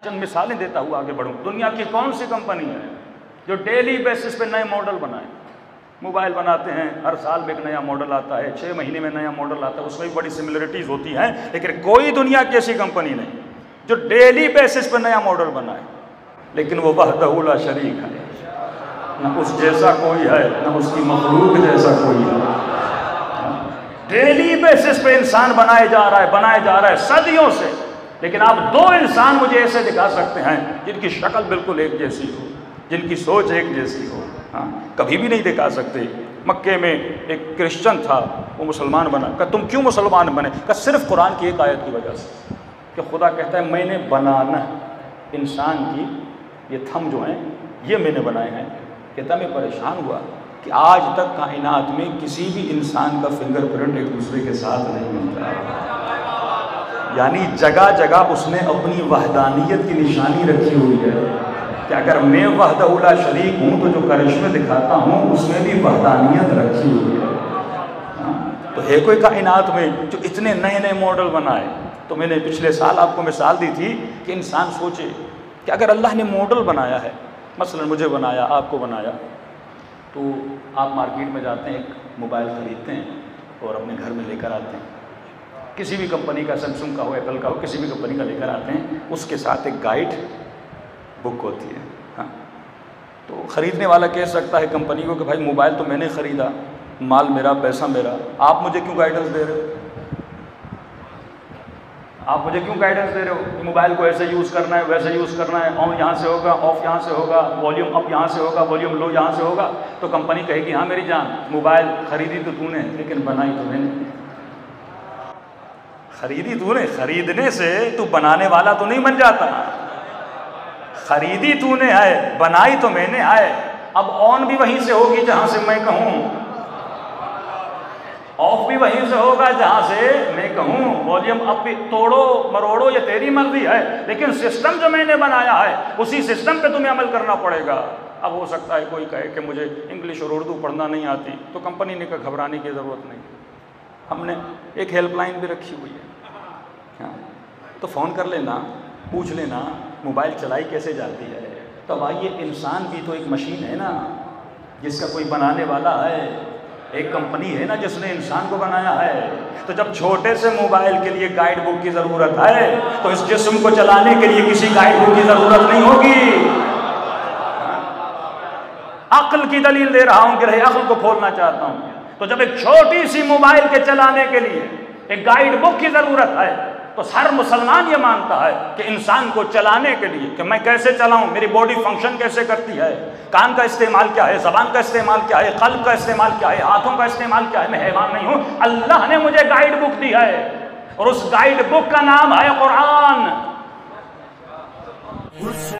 چند مثالیں دیتا ہوا آگے بڑھوں. دنیا کی کون سی کمپنی ہے جو ڈیلی بیسس پہ نئے ماڈل بنائے؟ موبائل بناتے ہیں، ہر سال میں ایک نیا ماڈل آتا ہے، 6 مہینے میں نیا ماڈل آتا ہے، اس میں بھی بڑی سملرٹیز ہوتی ہیں، لیکن کوئی دنیا کی ایسی کمپنی نہیں جو ڈیلی بیسس پہ نیا ماڈل بنائے. لیکن وہ وحدہ لا شریک ہے، نہ اس جیسا کوئی ہے نہ اس کی مخلوق جیسا کوئی ہے. ڈیلی بیسس پہ انسان بنایا جا رہا ہے صدیوں سے. لیکن آپ 2 انسان مجھے ایسے دکھا سکتے ہیں جن کی شکل بالکل ایک جیسی ہو، جن کی سوچ ایک جیسی ہو؟ ہاں، کبھی بھی نہیں دکھا سکتے. مکے میں ایک کرسچن تھا، وہ مسلمان بنا. کہ تم کیوں مسلمان بنے؟ کہ صرف قرآن کی ایک آیت کی وجہ سے، کہ خدا کہتا ہے میں نے بنانا انسان کی یہ تھم جو ہیں یہ میں نے بنائے ہیں. کہتا میں پریشان ہوا کہ آج تک کائنات میں کسی بھی انسان کا فنگر پرنٹ ایک دوسرے کے ساتھ نہیں ملتا. یعنی جگہ جگہ اس نے اپنی وحدانیت کی نشانی رکھی ہوئی ہے کہ اگر میں وحدہ لا شریک ہوں تو جو کرشمے دکھاتا ہوں اس میں بھی وحدانیت رکھی ہوئی ہے. تو ہے کوئی کائنات میں جو اتنے نئے نئے ماڈل بنائے. تو میں نے پچھلے سال آپ کو مثال دی تھی کہ انسان سوچے کہ اگر اللہ نے ماڈل بنایا ہے، مثلا مجھے بنایا، آپ کو بنایا، تو آپ مارکیٹ میں جاتے ہیں، ایک موبائل خریدتے ہیں اور اپنے گھر میں لے کر آتے ہیں. کسی بھی کمپنی کا، سیمسنگ کا ہو، ایپل کا ہو، کسی بھی کمپنی کا لے کر آتے ہیں. اس کے ساتھ ایک گائیڈ بک ہوتی ہے. ہاں، تو خریدنے والا کہہ سکتا ہے کمپنی کو کہ بھائی موبائل تو میں نے خریدا، مال میرا، پیسہ میرا، آپ مجھے کیوں گائیڈنس دے رہے ہو؟ آپ مجھے کیوں گائیڈنس دے رہے ہو کہ موبائل کو ایسے یوز کرنا ہے، ویسے یوز کرنا ہے، آن یہاں سے ہوگا، آف یہاں سے ہوگا، والیوم اپ یہاں سے ہوگا، والیوم لو یہاں سے ہوگا. تو کمپنی کہے گی ہاں میری جان، موبائل خریدی تو تو نے لیکن بنائی تو میں نے. خریدی تو نے، خریدنے سے تو بنانے والا تو نہیں بن جاتا. خریدی تو نے ہے، بنائی تو میں نے ہے. اب آن بھی وہیں سے ہوگی جہاں سے میں کہوں، آف بھی وہیں سے ہوگا جہاں سے میں کہوں، والیوم اپ بھی توڑو مروڑو یہ تیری مرضی ہے، لیکن سسٹم جو میں نے بنایا ہے اسی سسٹم پہ تمہیں عمل کرنا پڑے گا. اب ہو سکتا ہے کوئی کہے کہ مجھے انگلش اور اردو پڑھنا نہیں آتی، تو کمپنی نے کہا گھبرانے کی ضرورت نہیں، ہم نے ایک ہیلپ لائن بھی رکھی ہوئی ہے. تو فون کر لینا، پوچھ لینا موبائل چلائی کیسے جاتی ہے. تو اب آئیے، انسان بھی تو ایک مشین ہے نا جس کا کوئی بنانے والا ہے، ایک کمپنی ہے نا جس نے انسان کو بنایا ہے. تو جب چھوٹے سے موبائل کے لیے گائیڈ بک کی ضرورت ہے تو اس جسم کو چلانے کے لیے کسی گائیڈ بک کی ضرورت نہیں ہوگی. عقل کی دلیل دے رہا ہوں کہ رہے عقل کو کھولنا چاہتا ہوں. تو جب ایک چھوٹی سی موبائل کے چلانے کے لیے ایک گائیڈ بک کی ضرورت ہے تو ہر مسلمان یہ مانتا ہے کہ انسان کو چلانے کے لیے کہ میں کیسے چلاؤں، میری باڈی فنکشن کیسے کرتی ہے، کان کا استعمال کیا ہے، زبان کا استعمال کیا ہے، قلب کا استعمال کیا ہے، ہاتھوں کا استعمال کیا ہے. میں حیوان نہیں ہوں، اللہ نے مجھے گائیڈ بک دی ہے اور اس گائیڈ بک کا نام ہے قرآن.